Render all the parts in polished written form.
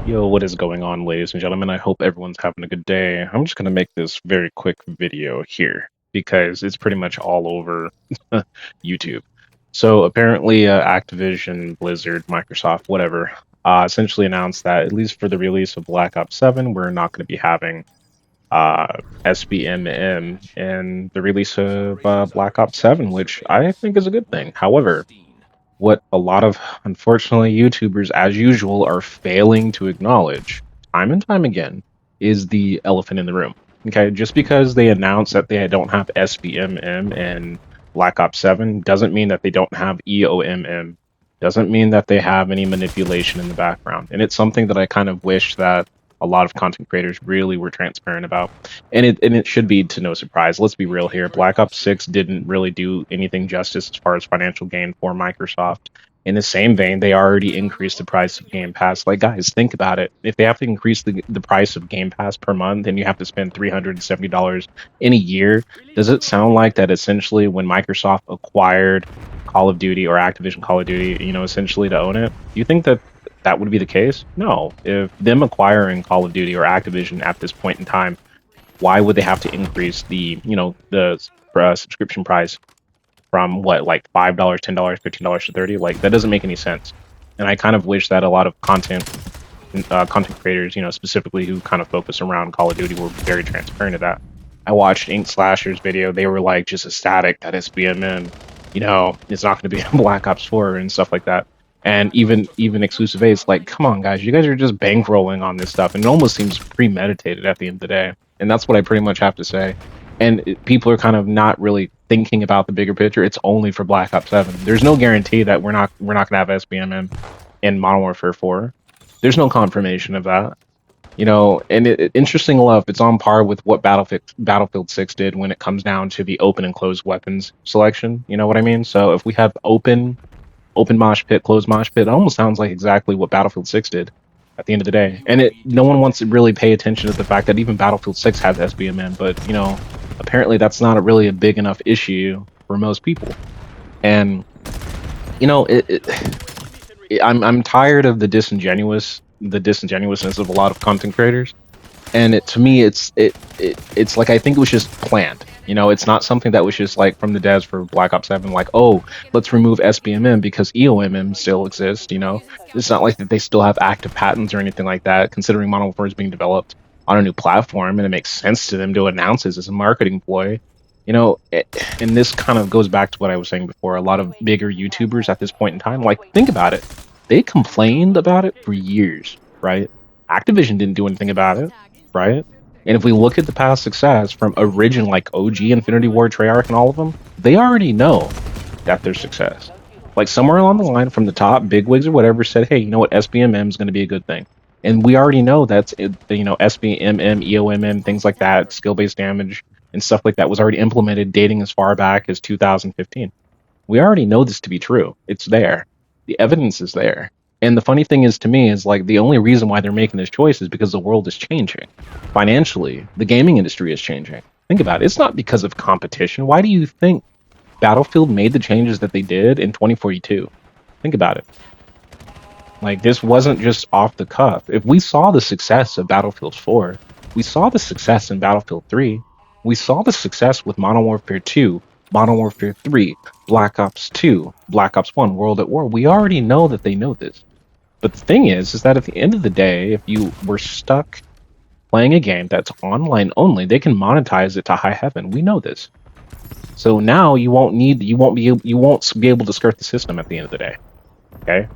Yo, what is going on, ladies and gentlemen? I hope everyone's having a good day. I'm just going to make this very quick video here because it's pretty much all over YouTube. So apparently, Activision, Blizzard, Microsoft, whatever, essentially announced that at least for the release of Black Ops 7, we're not going to be having SBMM in the release of Black Ops 7, which I think is a good thing. However, what a lot of, unfortunately, YouTubers, as usual, are failing to acknowledge time and time again is the elephant in the room. Okay, just because they announce that they don't have SBMM and Black Ops 7 doesn't mean that they don't have EOMM, doesn't mean that they have any manipulation in the background. And it's something that I kind of wish that a lot of content creators really were transparent about. And it should be to no surprise. Let's be real here. Black Ops 6 didn't really do anything justice as far as financial gain for Microsoft. In the same vein, they already increased the price of Game Pass. Like, guys, think about it. If they have to increase the price of Game Pass per month and you have to spend $370 in a year, does it sound like that essentially when Microsoft acquired Call of Duty or Activision Call of Duty, essentially to own it, do you think that that would be the case? No. If them acquiring Call of Duty or Activision at this point in time, why would they have to increase the subscription price from what, like $5, $10, $15 to 30? Like, that doesn't make any sense. And I kind of wish that a lot of content creators, specifically who kind of focus around Call of Duty, were very transparent to that. I watched Ink Slasher's video. They were like just ecstatic that SBMM, it's not going to be Black Ops 4 and stuff like that. And even exclusive A, it's like, come on, guys, you guys are just bankrolling on this stuff, and it almost seems premeditated at the end of the day. And that's what I pretty much have to say. And people are kind of not really thinking about the bigger picture. It's only for Black Ops 7. There's no guarantee that we're not going to have SBMM in Modern Warfare 4. There's no confirmation of that. And interesting enough, it's on par with what Battlefield 6 did when it comes down to the open and closed weapons selection. You know what I mean? So if we have open mosh pit, closed mosh pit, it almost sounds like exactly what Battlefield 6 did at the end of the day. And no one wants to really pay attention to the fact that even Battlefield 6 has SBMM, but apparently that's not really a big enough issue for most people. And I'm tired of the disingenuousness of a lot of content creators. And to me, it's like, I think it was just planned. It's not something that was just like from the devs for Black Ops 7, like, oh, let's remove SBMM because EOMM still exists. It's not like that they still have active patents or anything like that, considering Modern Warfare is being developed on a new platform, and it makes sense to them to announce this as a marketing ploy. And this kind of goes back to what I was saying before. A lot of bigger YouTubers at this point in time, like, think about it. They complained about it for years, right? Activision didn't do anything about it, right? And if we look at the past success from Origin, like OG, Infinity Ward, Treyarch, and all of them, they already know that there's success. Like, somewhere along the line from the top, bigwigs or whatever said, hey, you know what, SBMM is going to be a good thing. And we already know that's, SBMM, EOMM, things like that, skill-based damage, and stuff like that was already implemented dating as far back as 2015. We already know this to be true. It's there. The evidence is there. And the funny thing is, to me, is like the only reason why they're making this choice is because the world is changing. Financially, the gaming industry is changing. Think about it. It's not because of competition. Why do you think Battlefield made the changes that they did in 2042? Think about it. Like, this wasn't just off the cuff. If we saw the success of Battlefield 4, we saw the success in Battlefield 3, we saw the success with Modern Warfare 2, Modern Warfare 3, Black Ops 2, Black Ops 1, World at War. We already know that they know this. But the thing is that at the end of the day, if you were stuck playing a game that's online only, they can monetize it to high heaven. We know this. So now you won't be able to skirt the system at the end of the day. Okay?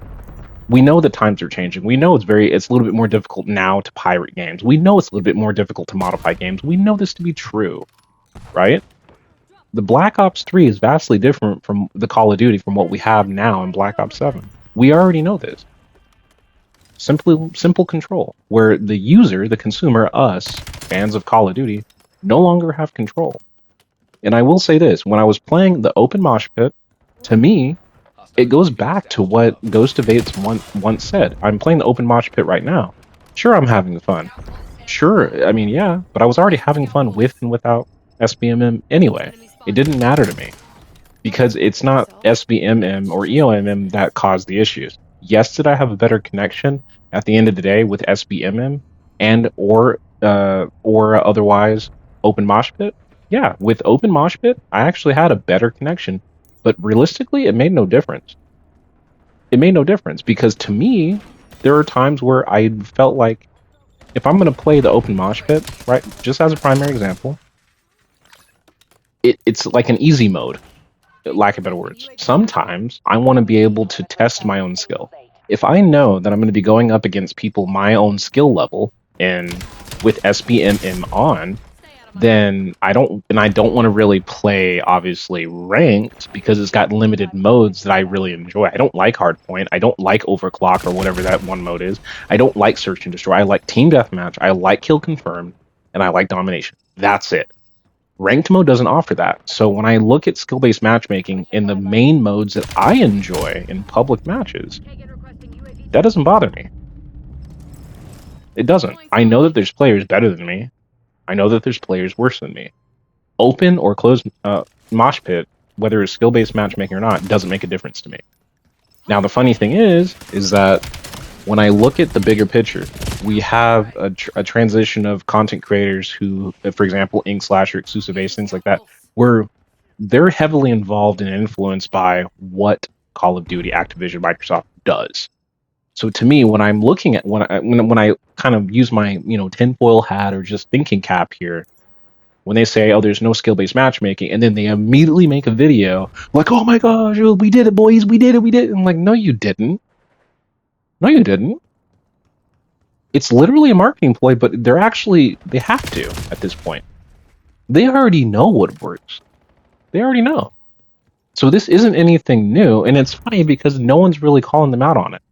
We know that times are changing. We know it's a little bit more difficult now to pirate games. We know it's a little bit more difficult to modify games. We know this to be true, right? The Black Ops 3 is vastly different from the Call of Duty from what we have now in Black Ops 7. We already know this. Simple control, where the user, the consumer, us, fans of Call of Duty, no longer have control. And I will say this, when I was playing the open mosh pit, to me, it goes back to what Ghost of Eights once said. I'm playing the open mosh pit right now. Sure, I'm having fun. Sure, I mean, yeah, but I was already having fun with and without SBMM anyway. It didn't matter to me. Because it's not SBMM or EOMM that caused the issues. Yes, did I have a better connection at the end of the day with SBMM and or otherwise Open Mosh Pit? Yeah, with Open Mosh Pit, I actually had a better connection, but realistically, it made no difference. It made no difference because to me, there are times where I felt like if I'm going to play the Open Mosh Pit, right, just as a primary example, it's like an easy mode, lack of better words. Sometimes I want to be able to test my own skill. If I know that I'm going to be going up against people my own skill level and with SBMM on, then I don't want to really play obviously ranked because it's got limited modes that I really enjoy. I don't like hardpoint. I don't like overclock or whatever that one mode is. I don't like search and destroy. I like team deathmatch. I like kill confirmed, and I like domination. That's it. Ranked mode doesn't offer that. So when I look at skill-based matchmaking in the main modes that I enjoy in public matches, that doesn't bother me. It doesn't. I know that there's players better than me. I know that there's players worse than me. Open or closed mosh pit, whether it's skill-based matchmaking or not, doesn't make a difference to me. Now, the funny thing is that when I look at the bigger picture, we have a transition of content creators who, for example, Ink Slasher, Exclusive Ace, things like that, where they're heavily involved and influenced by what Call of Duty, Activision, Microsoft does. So to me, when I'm looking at when I kind of use my tinfoil hat or just thinking cap here, when they say, "Oh, there's no skill-based matchmaking," and then they immediately make a video like, "Oh my gosh, we did it, boys, we did it, we did it." I'm like, "No, you didn't. No, you didn't." It's literally a marketing ploy, but they have to at this point. They already know what works. They already know. So this isn't anything new, and it's funny because no one's really calling them out on it.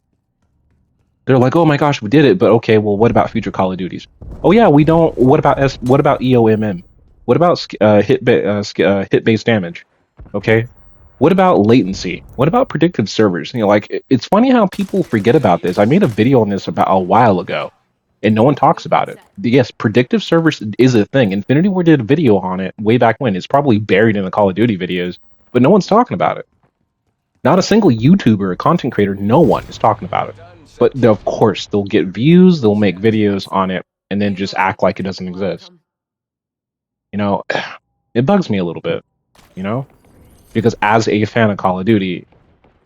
They're like, "Oh my gosh, we did it," but okay, well, what about future Call of Duties? Oh yeah, we don't. What about EOMM? What about hit-based damage? Okay. What about latency? What about predictive servers? It's funny how people forget about this. I made a video on this about a while ago, and no one talks about it. Yes, predictive servers is a thing. Infinity Ward did a video on it way back when. It's probably buried in the Call of Duty videos, but no one's talking about it. Not a single YouTuber or content creator, no one is talking about it. But of course, they'll get views, they'll make videos on it, and then just act like it doesn't exist. It bugs me a little bit, because as a fan of Call of Duty,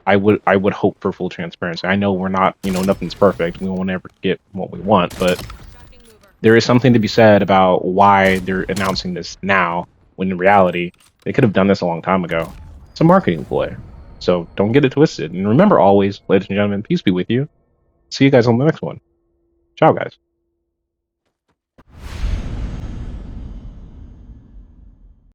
I would hope for full transparency. I know we're not, nothing's perfect. We won't ever get what we want, but there is something to be said about why they're announcing this now, when in reality, they could have done this a long time ago. It's a marketing ploy. So don't get it twisted. And remember always, ladies and gentlemen, peace be with you. See you guys on the next one. Ciao, guys.